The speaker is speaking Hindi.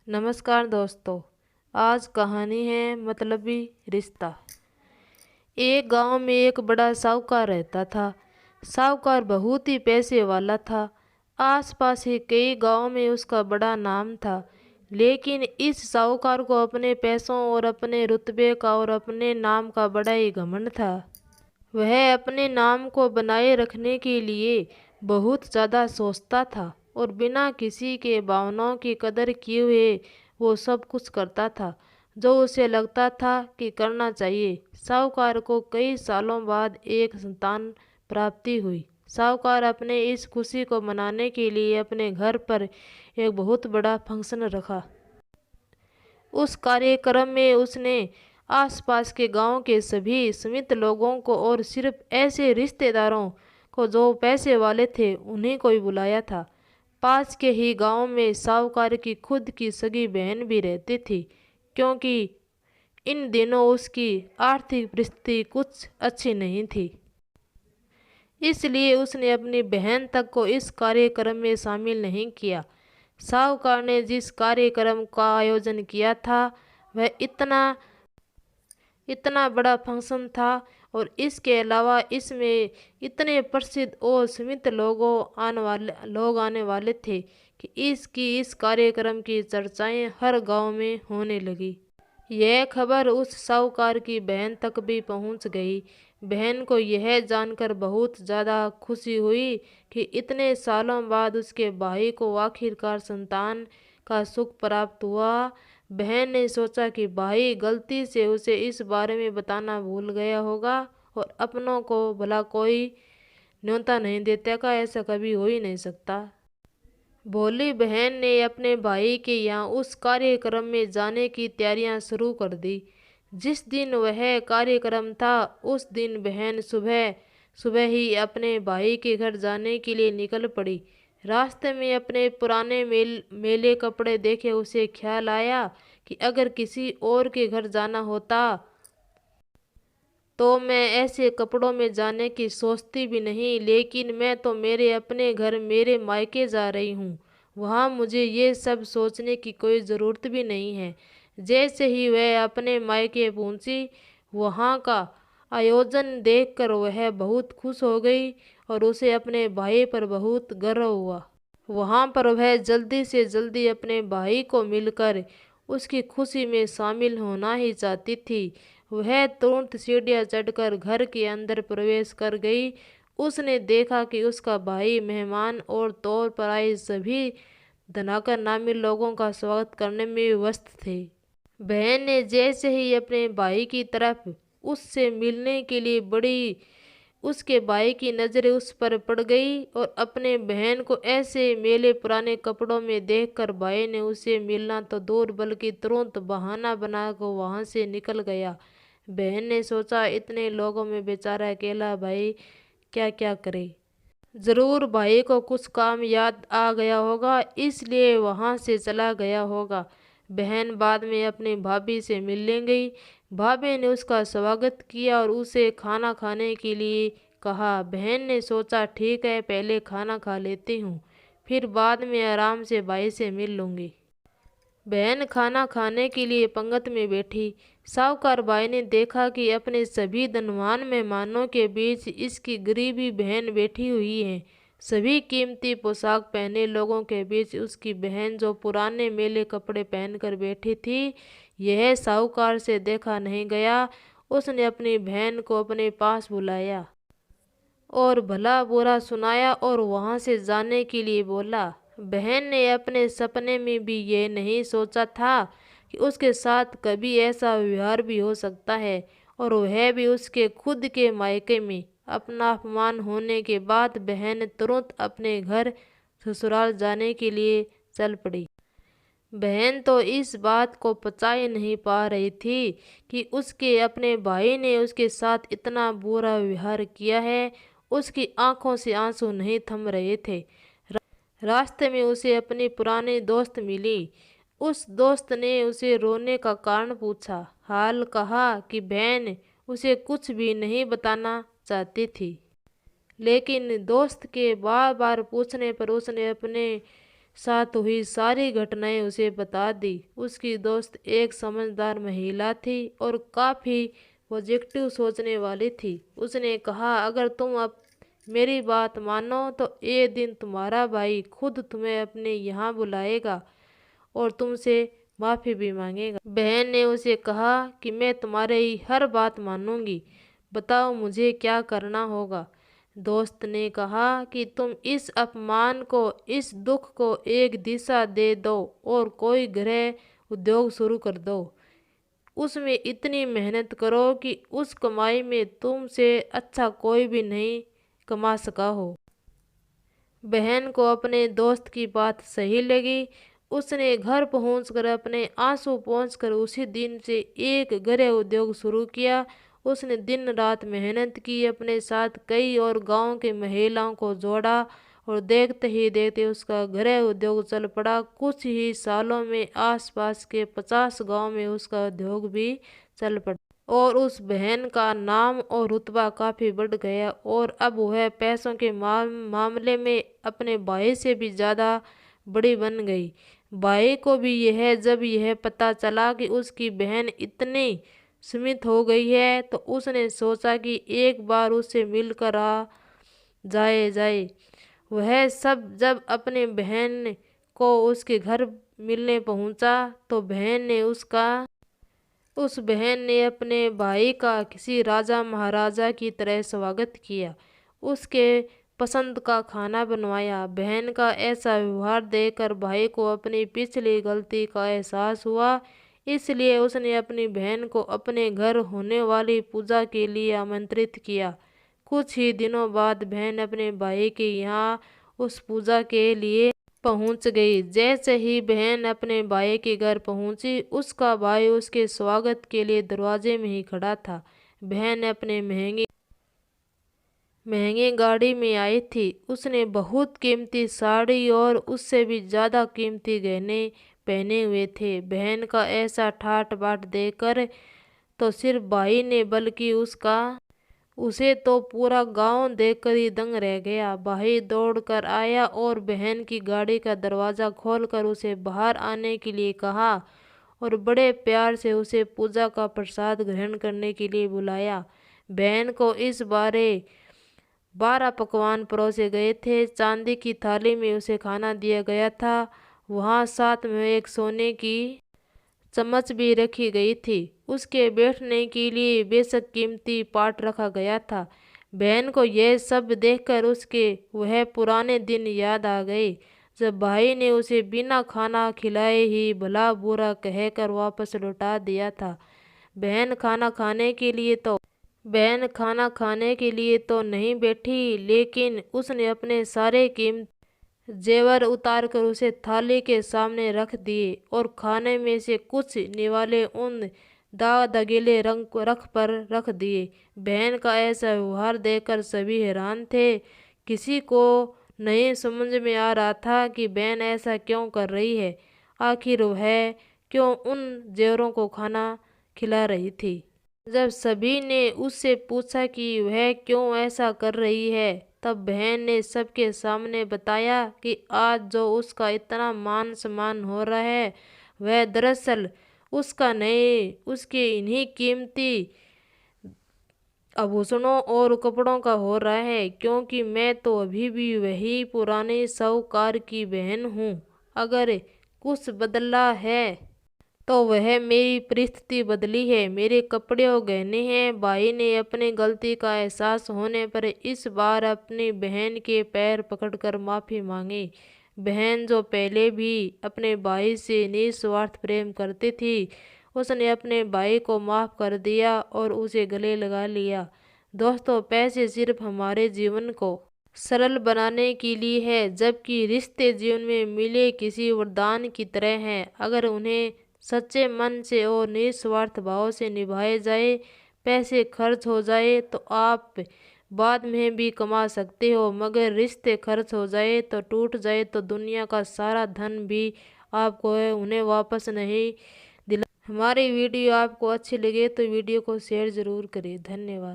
नमस्कार दोस्तों। आज कहानी है मतलबी रिश्ता। एक गांव में एक बड़ा साहूकार रहता था। साहूकार बहुत ही पैसे वाला था। आसपास ही कई गांव में उसका बड़ा नाम था। लेकिन इस साहूकार को अपने पैसों और अपने रुतबे का और अपने नाम का बड़ा ही घमंड था। वह अपने नाम को बनाए रखने के लिए बहुत ज़्यादा सोचता था और बिना किसी के भावनाओं की कदर किए हुए वो सब कुछ करता था जो उसे लगता था कि करना चाहिए। साहूकार को कई सालों बाद एक संतान प्राप्ति हुई। साहूकार अपने इस खुशी को मनाने के लिए अपने घर पर एक बहुत बड़ा फंक्शन रखा। उस कार्यक्रम में उसने आसपास के गांव के सभी सीमित लोगों को और सिर्फ ऐसे रिश्तेदारों को जो पैसे वाले थे उन्हीं को ही बुलाया था। पास के ही गांव में साहूकार की खुद की सगी बहन भी रहती थी, क्योंकि इन दिनों उसकी आर्थिक परिस्थिति कुछ अच्छी नहीं थी। इसलिए उसने अपनी बहन तक को इस कार्यक्रम में शामिल नहीं किया। साहूकार ने जिस कार्यक्रम का आयोजन किया था वह इतना इतना बड़ा फंक्शन था और इसके अलावा इसमें इतने प्रसिद्ध और सीमित लोग आने वाले थे कि इस कार्यक्रम की चर्चाएं हर गांव में होने लगी। यह खबर उस साहूकार की बहन तक भी पहुंच गई। बहन को यह जानकर बहुत ज़्यादा खुशी हुई कि इतने सालों बाद उसके भाई को आखिरकार संतान का सुख प्राप्त हुआ। बहन ने सोचा कि भाई गलती से उसे इस बारे में बताना भूल गया होगा और अपनों को भला कोई न्योता नहीं देता का, ऐसा कभी हो ही नहीं सकता। भोली बहन ने अपने भाई के यहाँ उस कार्यक्रम में जाने की तैयारियां शुरू कर दी। जिस दिन वह कार्यक्रम था उस दिन बहन सुबह सुबह ही अपने भाई के घर जाने के लिए निकल पड़ी। रास्ते में अपने पुराने मेले कपड़े देखे उसे ख्याल आया कि अगर किसी और के घर जाना होता तो मैं ऐसे कपड़ों में जाने की सोचती भी नहीं, लेकिन मैं तो मेरे अपने घर मेरे मायके जा रही हूँ। वहाँ मुझे ये सब सोचने की कोई ज़रूरत भी नहीं है। जैसे ही वह अपने मायके पहुँची, वहाँ का आयोजन देखकर वह बहुत खुश हो गई और उसे अपने भाई पर बहुत गर्व हुआ। वहाँ पर वह जल्दी से जल्दी अपने भाई को मिलकर उसकी खुशी में शामिल होना ही चाहती थी। वह तुरंत सीढ़ियाँ चढ़कर घर के अंदर प्रवेश कर गई। उसने देखा कि उसका भाई मेहमान और तौर पर आए सभी धनाकर नामी लोगों का स्वागत करने में व्यस्त थे। बहन ने जैसे ही अपने भाई की तरफ उससे मिलने के लिए बढ़ी, उसके भाई की नज़रें उस पर पड़ गई और अपने बहन को ऐसे मेले पुराने कपड़ों में देखकर भाई ने उसे मिलना तो दूर बल्कि तुरंत बहाना बनाकर वहाँ से निकल गया। बहन ने सोचा इतने लोगों में बेचारा अकेला भाई क्या क्या करे। ज़रूर भाई को कुछ काम याद आ गया होगा, इसलिए वहाँ से चला गया होगा। बहन बाद में अपनी भाभी से मिलने गई। भाभी ने उसका स्वागत किया और उसे खाना खाने के लिए कहा। बहन ने सोचा ठीक है, पहले खाना खा लेती हूँ, फिर बाद में आराम से भाई से मिल लूँगी। बहन खाना खाने के लिए पंगत में बैठी। साहूकार भाई ने देखा कि अपने सभी धनवान मेहमानों के बीच इसकी गरीबी बहन बैठी हुई है। सभी कीमती पोशाक पहने लोगों के बीच उसकी बहन जो पुराने मेले कपड़े पहनकर बैठी थी, यह साहूकार से देखा नहीं गया। उसने अपनी बहन को अपने पास बुलाया और भला बुरा सुनाया और वहाँ से जाने के लिए बोला। बहन ने अपने सपने में भी ये नहीं सोचा था कि उसके साथ कभी ऐसा व्यवहार भी हो सकता है, और वह भी उसके खुद के मायके में। अपना अपमान होने के बाद बहन तुरंत अपने घर ससुराल जाने के लिए चल पड़ी। बहन तो इस बात को पचा ही नहीं पा रही थी कि उसके अपने भाई ने उसके साथ इतना बुरा व्यवहार किया है। उसकी आंखों से आंसू नहीं थम रहे थे। रास्ते में उसे अपनी पुरानी दोस्त मिली। उस दोस्त ने उसे रोने का कारण पूछा, हाल कहा कि बहन उसे कुछ भी नहीं बताना चाहती थी, लेकिन दोस्त के बार बार पूछने पर उसने अपने साथ हुई सारी घटनाएं उसे बता दी। उसकी दोस्त एक समझदार महिला थी और काफ़ी पॉजिटिव सोचने वाली थी। उसने कहा, अगर तुम अब मेरी बात मानो तो ये दिन तुम्हारा भाई खुद तुम्हें अपने यहाँ बुलाएगा और तुमसे माफ़ी भी मांगेगा। बहन ने उसे कहा कि मैं तुम्हारी हर बात मानूंगी, बताओ मुझे क्या करना होगा। दोस्त ने कहा कि तुम इस अपमान को, इस दुख को एक दिशा दे दो और कोई गृह उद्योग शुरू कर दो। उसमें इतनी मेहनत करो कि उस कमाई में तुमसे अच्छा कोई भी नहीं कमा सका हो। बहन को अपने दोस्त की बात सही लगी। उसने घर पहुंचकर अपने आंसू पोंछकर उसी दिन से एक गृह उद्योग शुरू किया। उसने दिन रात मेहनत की, अपने साथ कई और गांव की महिलाओं को जोड़ा और देखते ही देखते उसका गृह उद्योग चल पड़ा। कुछ ही सालों में आसपास के 50 गांव में उसका उद्योग भी चल पड़ा और उस बहन का नाम और रुतबा काफ़ी बढ़ गया और अब वह पैसों के मामले में अपने भाई से भी ज़्यादा बड़ी बन गई। भाई को भी जब यह पता चला कि उसकी बहन इतनी सीमित हो गई है तो उसने सोचा कि एक बार उससे मिलकर आ जाए। वह सब जब अपने बहन को उसके घर मिलने पहुंचा तो उस बहन ने अपने भाई का किसी राजा महाराजा की तरह स्वागत किया। उसके पसंद का खाना बनवाया। बहन का ऐसा व्यवहार देखकर भाई को अपनी पिछली गलती का एहसास हुआ, इसलिए उसने अपनी बहन को अपने घर होने वाली पूजा के लिए आमंत्रित किया। कुछ ही दिनों बाद बहन अपने भाई के यहाँ उस पूजा के लिए पहुंच गई। जैसे ही बहन अपने भाई के घर पहुंची, उसका भाई उसके स्वागत के लिए दरवाजे में ही खड़ा था। बहन अपने महंगे गाड़ी में आई थी। उसने बहुत कीमती साड़ी और उससे भी ज़्यादा कीमती गहने पहने हुए थे। बहन का ऐसा ठाट बाट देखकर तो सिर्फ भाई ने बल्कि उसे तो पूरा गांव देखकर ही दंग रह गया। भाई दौड़कर आया और बहन की गाड़ी का दरवाज़ा खोलकर उसे बाहर आने के लिए कहा और बड़े प्यार से उसे पूजा का प्रसाद ग्रहण करने के लिए बुलाया। बहन को इस बारे 12 पकवान परोसे गए थे। चांदी की थाली में उसे खाना दिया गया था। वहाँ साथ में एक सोने की चम्मच भी रखी गई थी। उसके बैठने के लिए बेशक कीमती पाट रखा गया था। बहन को यह सब देखकर उसके वह पुराने दिन याद आ गए जब भाई ने उसे बिना खाना खिलाए ही भला बुरा कहकर वापस लौटा दिया था। बहन खाना खाने के लिए तो नहीं बैठी, लेकिन उसने अपने सारे कीमती जेवर उतार कर उसे थाली के सामने रख दिए और खाने में से कुछ निवाले उन दाग दगीले रंग रख दिए। बहन का ऐसा व्यवहार देखकर सभी हैरान थे। किसी को नहीं समझ में आ रहा था कि बहन ऐसा क्यों कर रही है। आखिर वह क्यों उन जेवरों को खाना खिला रही थी। जब सभी ने उससे पूछा कि वह क्यों ऐसा कर रही है, तब बहन ने सबके सामने बताया कि आज जो उसका इतना मान सम्मान हो रहा है वह दरअसल उसका नहीं, उसके इन्हीं कीमती आभूषणों और कपड़ों का हो रहा है, क्योंकि मैं तो अभी भी वही पुराने साहूकार की बहन हूँ। अगर कुछ बदला है तो वह मेरी परिस्थिति बदली है, मेरे कपड़े और गहने हैं। भाई ने अपनी गलती का एहसास होने पर इस बार अपनी बहन के पैर पकड़कर माफ़ी मांगी। बहन जो पहले भी अपने भाई से निस्वार्थ प्रेम करती थी, उसने अपने भाई को माफ़ कर दिया और उसे गले लगा लिया। दोस्तों, पैसे सिर्फ हमारे जीवन को सरल बनाने के लिए है, जबकि रिश्ते जीवन में मिले किसी वरदान की तरह हैं। अगर उन्हें सच्चे मन से और निस्वार्थ भाव से निभाए जाए, पैसे खर्च हो जाए तो आप बाद में भी कमा सकते हो, मगर रिश्ते खर्च हो जाए तो टूट जाए तो दुनिया का सारा धन भी आपको उन्हें वापस नहीं दिला। हमारी वीडियो आपको अच्छी लगे तो वीडियो को शेयर ज़रूर करें। धन्यवाद।